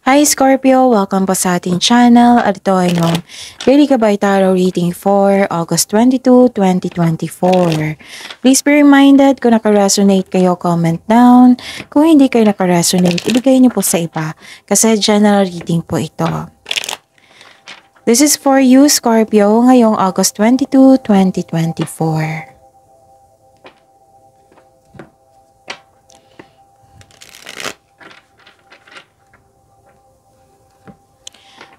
Hi Scorpio! Welcome po sa ating channel at ito ay yung Daily Gabay Tarot Reading for August 22, 2024. Please be reminded kung naka-resonate kayo, comment down. Kung hindi kayo naka-resonate, ibigay niyo po sa iba kasi general reading po ito. This is for you Scorpio ngayong August 22, 2024.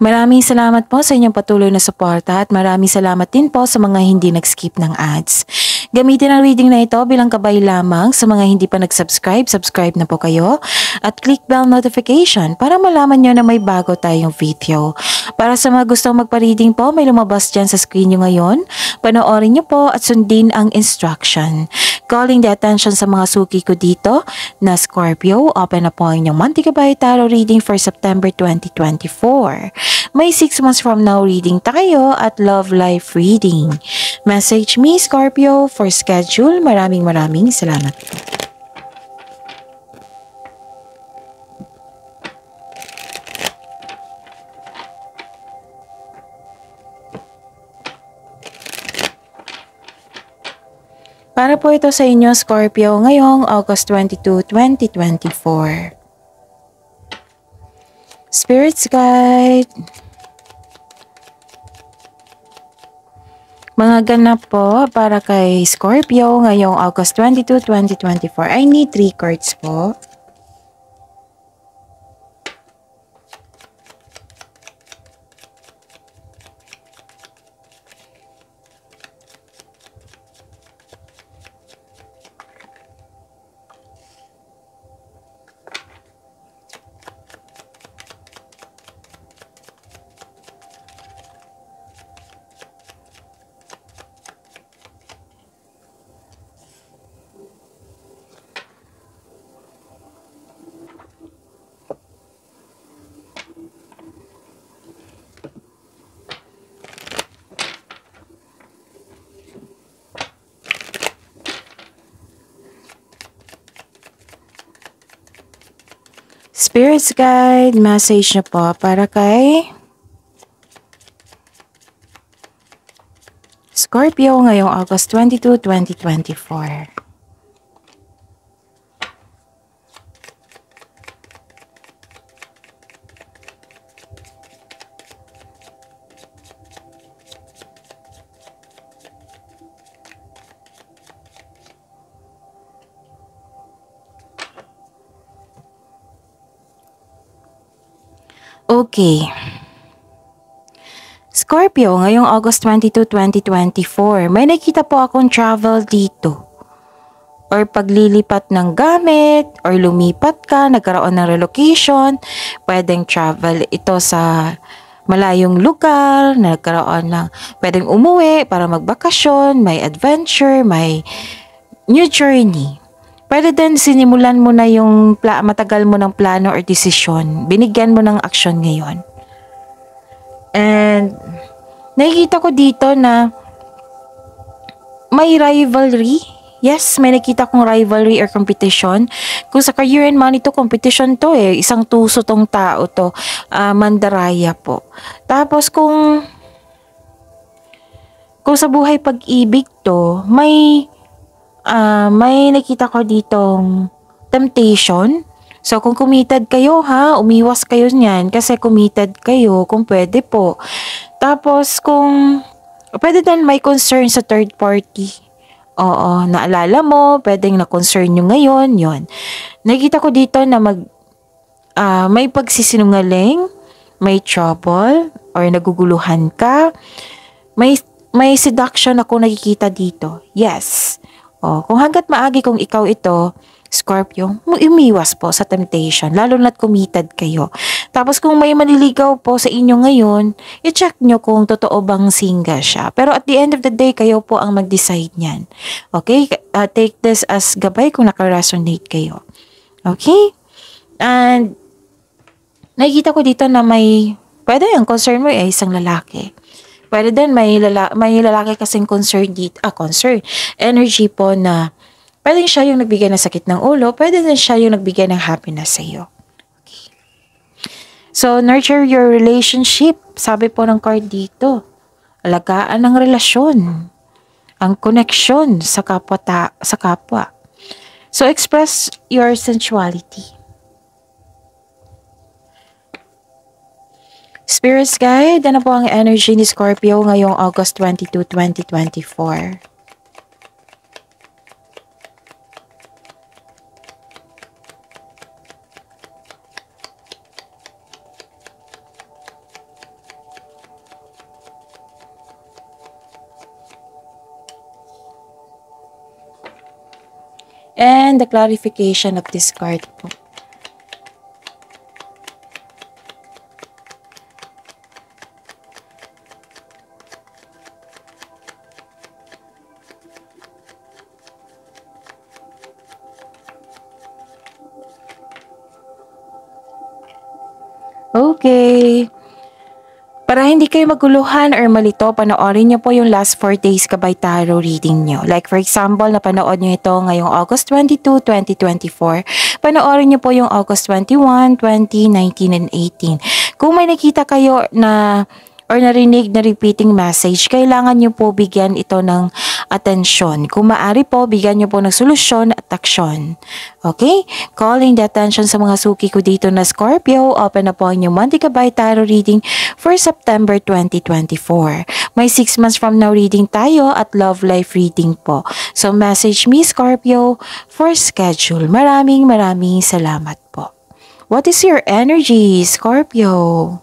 Maraming salamat po sa inyong patuloy na suporta at maraming salamat din po sa mga hindi nag-skip ng ads. Gamitin ang reading na ito bilang gabay lamang sa mga hindi pa nag-subscribe, subscribe na po kayo at click bell notification para malaman nyo na may bago tayong video. Para sa mga gustong magpa-reading po, may lumabas dyan sa screen nyo ngayon. Panoorin nyo po at sundin ang instruction. Calling the attention sa mga suki ko dito na Scorpio, open na po ang inyong Monthly Gabay Tarot Reading for September 2024. May 6 months from now reading tayo at love life reading. Message me Scorpio for schedule. Maraming salamat po. Para po ito sa inyo Scorpio ngayong August 22, 2024. Spirits Guide. Mga ganap po para kay Scorpio ngayong August 22, 2024. I need 3 cards po. Spirits Guide, message na po para kay Scorpio ngayong August 22, 2024. Okay. Scorpio, ngayong August 22, 2024, may nakita po akong travel dito. Or paglilipat ng gamit, or lumipat ka, nagkaroon ng relocation, pwedeng travel ito sa malayong lugar, nagkaroon ng, pwedeng umuwi para magbakasyon, may adventure, may new journey. Pwede din sinimulan mo na yung matagal mo ng plano or desisyon. Binigyan mo ng aksyon ngayon. And nakikita ko dito na may rivalry. Yes, may nakita kong rivalry or competition. Kung sa career and money to, competition to eh. Isang tuso tong tao to. Mandaraya po. Tapos kung sa buhay pag-ibig to, may nakita ko ditong temptation. So, kung committed kayo ha, umiwas kayo niyan kasi committed kayo kung pwede po. Tapos, kung pwede din may concern sa third party. Oo, naalala mo, pwedeng na-concern nyo ngayon, yon. Nakita ko dito na may pagsisinungaling, may trouble, or naguguluhan ka. May seduction ako nakikita dito. Yes. Kung hanggat maagi kung ikaw ito, Scorpio, umiwas po sa temptation, lalo na't committed kayo. Tapos kung may manliligaw po sa inyo ngayon, i-check nyo kung totoo bang single siya. Pero at the end of the day, kayo po ang mag-decide niyan. Okay? Take this as gabay kung naka-resonate kayo. Okay? And nakikita ko dito na pwede yung concern mo ay isang lalaki. Pwede din may lalaki kasing concern dito, energy po na pwedeng siya yung nagbigay ng sakit ng ulo, pwede din siya yung nagbigay ng happiness sa iyo. Okay. So, nurture your relationship. Sabi po ng card dito. Alagaan ang relasyon. Ang koneksyon sa sa kapwa. So, express your sensuality. Spirits guide, ano po ang energy ni Scorpio ngayong August 22, 2024? And the clarification of this card po. Okay. Para hindi kayo maguluhan or malito, panoorin niyo po yung last 4 days Gabay Tarot reading niyo. Like for example, napanood niyo ito ngayong August 22, 2024. Panoorin niyo po yung August 21, 20, 19, and 18. Kung may nakita kayo na or narinig na repeating message, kailangan niyo po bigyan ito ng atensyon. Kung maaari po, bigyan niyo po ng solusyon at aksyon. Okay? Calling the attention sa mga suki ko dito na Scorpio, open na po ang inyong monthly Gabay Tarot reading for September 2024. May 6 months from now reading tayo at love life reading po. So message me Scorpio for schedule. Maraming salamat po. What is your energy, Scorpio?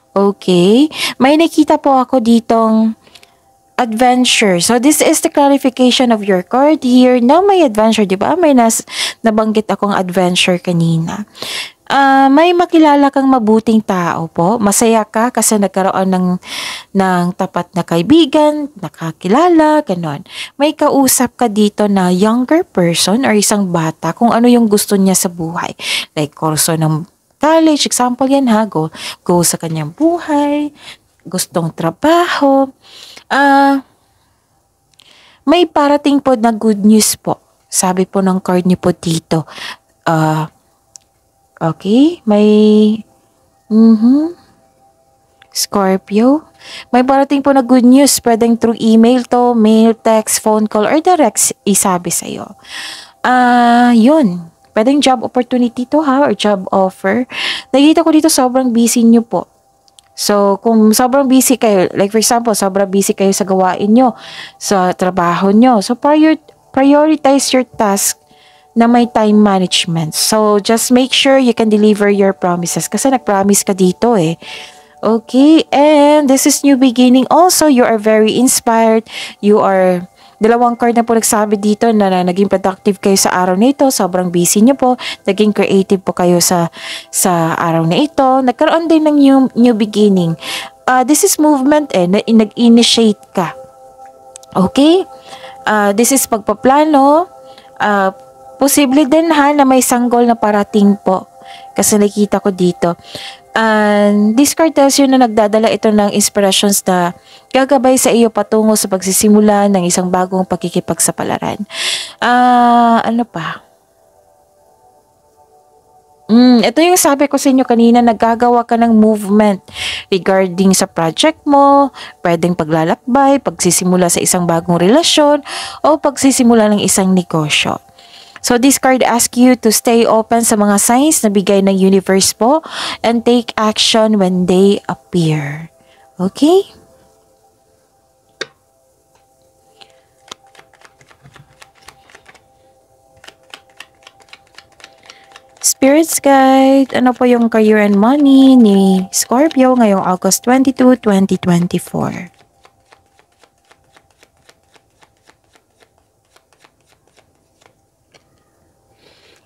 Okay. May nakita po ako ditong adventure. So, this is the clarification of your card here na may adventure, di ba? May nabanggit akong adventure kanina. May makilala kang mabuting tao po. Masaya ka kasi nagkaroon ng tapat na kaibigan, nakakilala, ganon. May kausap ka dito na younger person or isang bata kung ano yung gusto niya sa buhay. Like, kurso ng college, example yan ha, go sa kanyang buhay, gustong trabaho. May parating po na good news po. Sabi po ng card niyo po dito. Okay, may Scorpio. May parating po na good news. Pwedeng through email to, mail, text, phone call, or direct isabi sa'yo. Yun. Pwedeng job opportunity to ha, or job offer. Nakita ko dito sobrang busy nyo po. So, kung sobrang busy kayo, like for example, sobrang busy kayo sa gawain nyo, sa trabaho nyo. So, prioritize your task na may time management. So, just make sure you can deliver your promises. Kasi nag-promise ka dito eh. Okay, and this is new beginning. Also, you are very inspired. You are... Dalawang card na po nagsabi dito na naging productive kayo sa araw na ito. Sobrang busy nyo po. Naging creative po kayo sa araw na ito. Nagkaroon din ng new beginning. This is movement eh. Nag-initiate ka. Okay? This is pagpaplano. Posible din ha na may sanggol na parating po. Kasi nakita ko dito. This card tells you na nagdadala ito ng inspirations na gagabay sa iyo patungo sa pagsisimula ng isang bagong pakikipagsapalaran. Ano pa? Ito yung sabi ko sa inyo kanina, naggagawa ka ng movement regarding sa project mo, pwedeng paglalakbay, pagsisimula sa isang bagong relasyon, o pagsisimula ng isang negosyo. So, this card asks you to stay open sa mga signs na bigay ng universe po and take action when they appear. Okay? Spirits Guide, ano po yung career and money ni Scorpio ngayong August 22, 2024?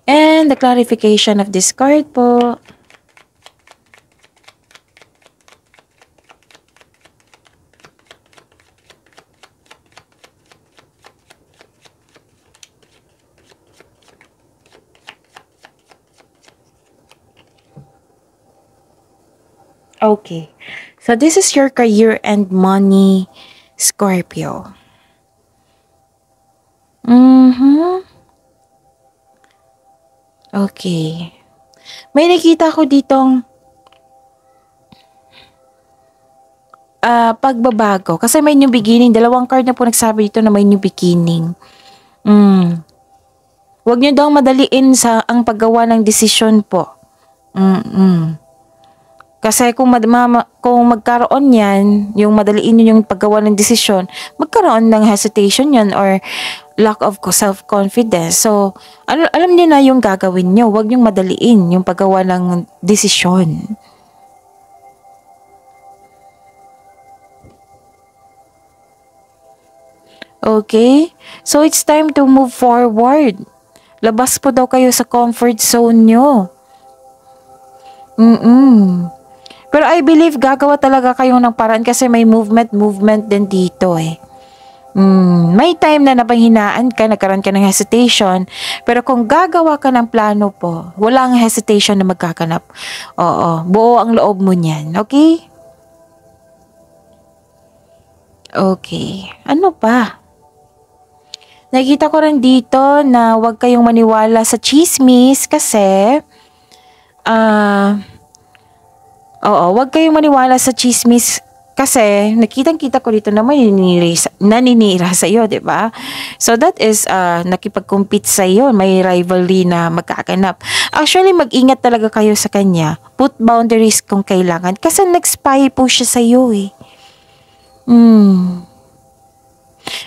And the clarification of this card po. Okay. So this is your career and money, Scorpio. Okay. May nakita ko ditong pagbabago. Kasi may new beginning. Dalawang card na po nagsabi dito na may new beginning. Huwag niyo daw madaliin sa ang paggawa ng desisyon po. Kasi kung magkaroon yan, yung madaliin yun yung paggawa ng desisyon, magkaroon ng hesitation yan or lack of self-confidence. So, alam niyo na yung gagawin niyo. Huwag niyong madaliin yung paggawa ng desisyon. Okay? So, it's time to move forward. Labas po daw kayo sa comfort zone nyo. Pero I believe gagawa talaga kayo ng paraan kasi may movement din dito eh. May time na napanghinaan ka, nagkaroon ka ng hesitation, pero kung gagawa ka ng plano po, walang hesitation na magkakanap. Oo, buo ang loob mo niyan, okay? Okay, ano pa? Nakita ko rin dito na huwag kayong maniwala sa chismis kasi, huwag kayong maniwala sa chismis kasi nakitang-kita ko dito na may naninira sa iyo, 'di ba? So that is nakipag-compete sa iyo, may rivalry na magkakanap. Actually, mag-ingat talaga kayo sa kanya. Put boundaries kung kailangan kasi nag-spy po siya sa iyo eh.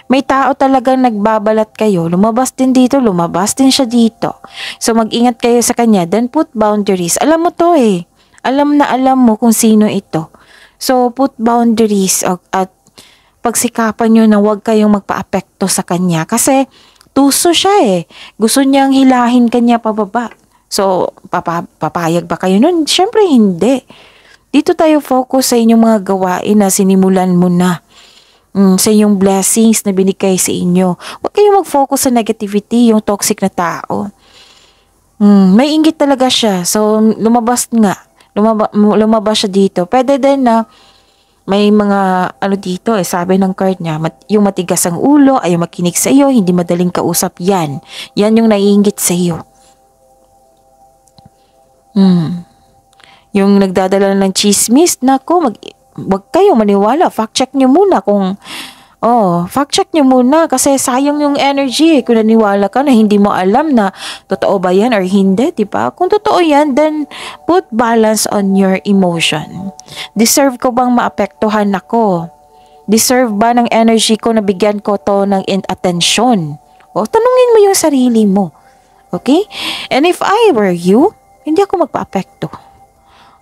May tao talagang nagbabalat kayo. Lumabas din dito, lumabas din siya dito. So mag-ingat kayo sa kanya, then put boundaries. Alam mo to eh. Alam na alam mo kung sino ito. So put boundaries at pagsikapan nyo na huwag kayong magpa-apekto sa kanya. Kasi tuso siya eh. Gusto niyang hilahin kanya pababa. So papayag ba kayo nun? Siyempre hindi. Dito tayo focus sa inyong mga gawain na sinimulan mo na. Sa inyong blessings na binigay sa inyo. Huwag kayong mag-focus sa negativity, yung toxic na tao. May inggit talaga siya. So, lumabas nga. Lumabas siya dito. Pwede din na may mga dito sabi ng card niya, yung matigas ang ulo, ayaw makinig sa iyo, hindi madaling kausap yan. Yan yung naiinggit sa iyo. Yung nagdadala ng chismis, nako, wag kayo maniwala. Fact check nyo muna fact check nyo muna kasi sayang yung energy kung naniwala ka na hindi mo alam na totoo ba yan or hindi, diba? Kung totoo yan, then put balance on your emotion. Deserve ko bang maapektuhan ako? Deserve ba ng energy ko na bigyan ko to ng attention? Tanungin mo yung sarili mo. Okay? And if I were you, hindi ako magpa-apekto.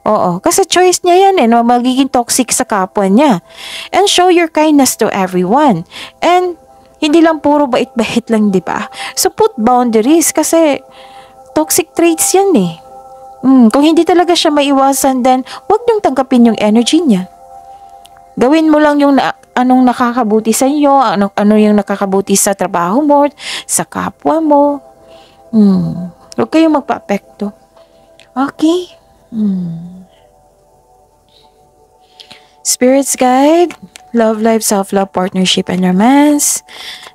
Oo, kasi choice niya yan no? Magiging toxic sa kapwa niya. And show your kindness to everyone. And hindi lang puro bait-bait lang, di ba? So put boundaries kasi toxic traits yan eh. Kung hindi talaga siya maiwasan, then huwag niyong tanggapin yung energy niya. Gawin mo lang yung anong nakakabuti sa inyo, ano yung nakakabuti sa trabaho mo, sa kapwa mo. Huwag kayong magpa-apekto. Okay? Spirits Guide, Love Life, Self-Love, Partnership, and Romance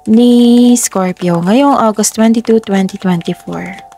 ni Scorpio ngayong August 22, 2024.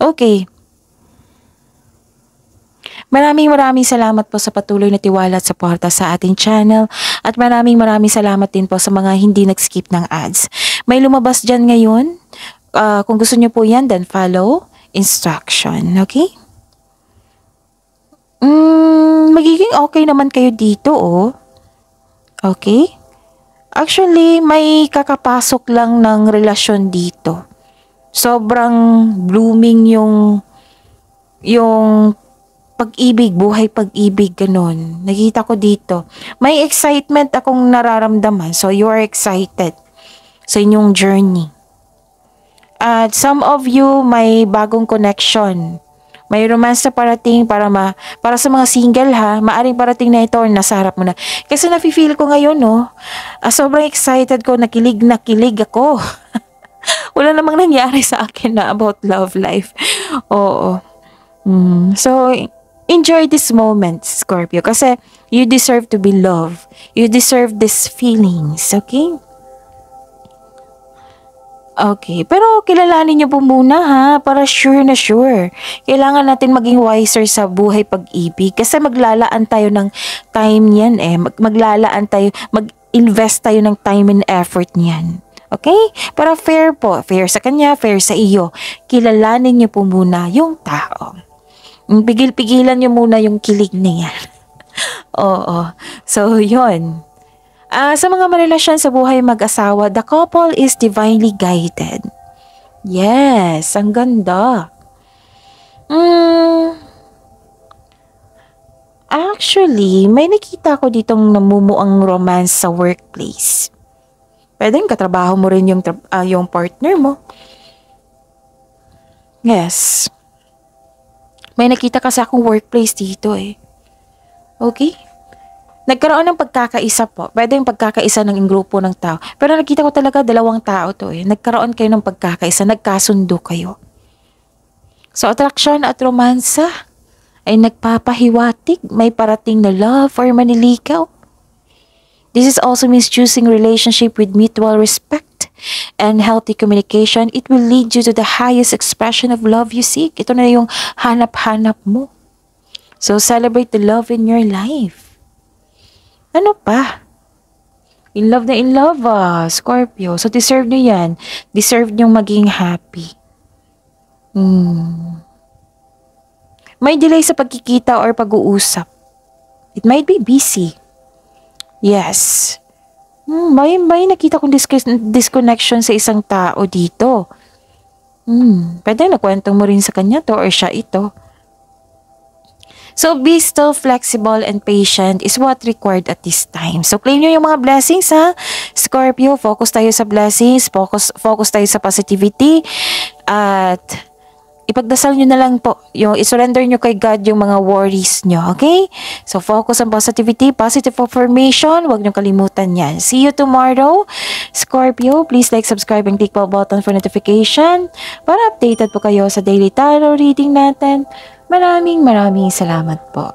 Okay. Maraming salamat po sa patuloy na tiwala at suporta sa ating channel at maraming salamat din po sa mga hindi nag-skip ng ads. May lumabas dyan ngayon. Kung gusto nyo po yan, then follow instruction. Okay? Magiging okay naman kayo dito, oh. Okay? Actually, may kakapasok lang ng relasyon dito. Sobrang blooming yung pag-ibig, buhay pag-ibig, ganun. Nakita ko dito. May excitement akong nararamdaman. So, you are excited sa inyong journey. At some of you, may bagong connection. May romance na parating para sa mga single ha, maaring parating na ito or nasa harap mo na. Kasi nafe-feel ko ngayon, no, sobrang excited ko, nakilig ako. Wala namang nangyari sa akin na about love life. Oo. So, enjoy this moment, Scorpio, kasi you deserve to be loved. You deserve these feelings, okay? Okay, pero kilalanin niyo po muna ha, para sure na sure. Kailangan natin maging wiser sa buhay pag-ibig kasi maglalaan tayo ng time niyan eh. Maglalaan tayo, mag-invest tayo ng time and effort niyan. Okay? Para fair po, fair sa kanya, fair sa iyo. Kilalanin niyo po muna yung tao. Pigil-pigilan niyo muna yung kilig niyan. Oo. So, yun. Sa mga marelasyon sa buhay mag-asawa, the couple is divinely guided. Yes, ang ganda. Actually, may nakita ko ditong namumuang romance sa workplace. Pwedeng katrabaho mo rin yung partner mo. Yes. May nakita kasi akong workplace dito eh. Okay? Nagkaroon ng pagkakaisa po. Pwede yung pagkakaisa ng grupo ng tao. Pero nakita ko talaga 2 tao to eh. Nagkaroon kayo ng pagkakaisa. Nagkasundo kayo. So, attraction at romansa ay nagpapahiwatig. May parating na love or manilikaw. This is also means choosing relationship with mutual respect and healthy communication. It will lead you to the highest expression of love you seek. Ito na yung hanap-hanap mo. So, celebrate the love in your life. Ano pa? In love, Scorpio. So, deserve nyo yan. Deserve nyo maging happy. May delay sa pagkikita or pag-uusap. It might be busy. Yes. May nakita kong disconnection sa isang tao dito. Pwede nakwento mo rin sa kanya to or siya ito. So, be still flexible and patient is what required at this time. So, claim nyo yung mga blessings, ha? Scorpio, focus tayo sa blessings, focus tayo sa positivity, at ipagdasal nyo na lang po, isurrender nyo kay God yung mga worries nyo, okay? So, focus on positivity, positive affirmation, huwag nyo kalimutan yan. See you tomorrow. Scorpio, please like, subscribe, and click bell button for notification para updated po kayo sa daily tarot reading natin. Maraming salamat po.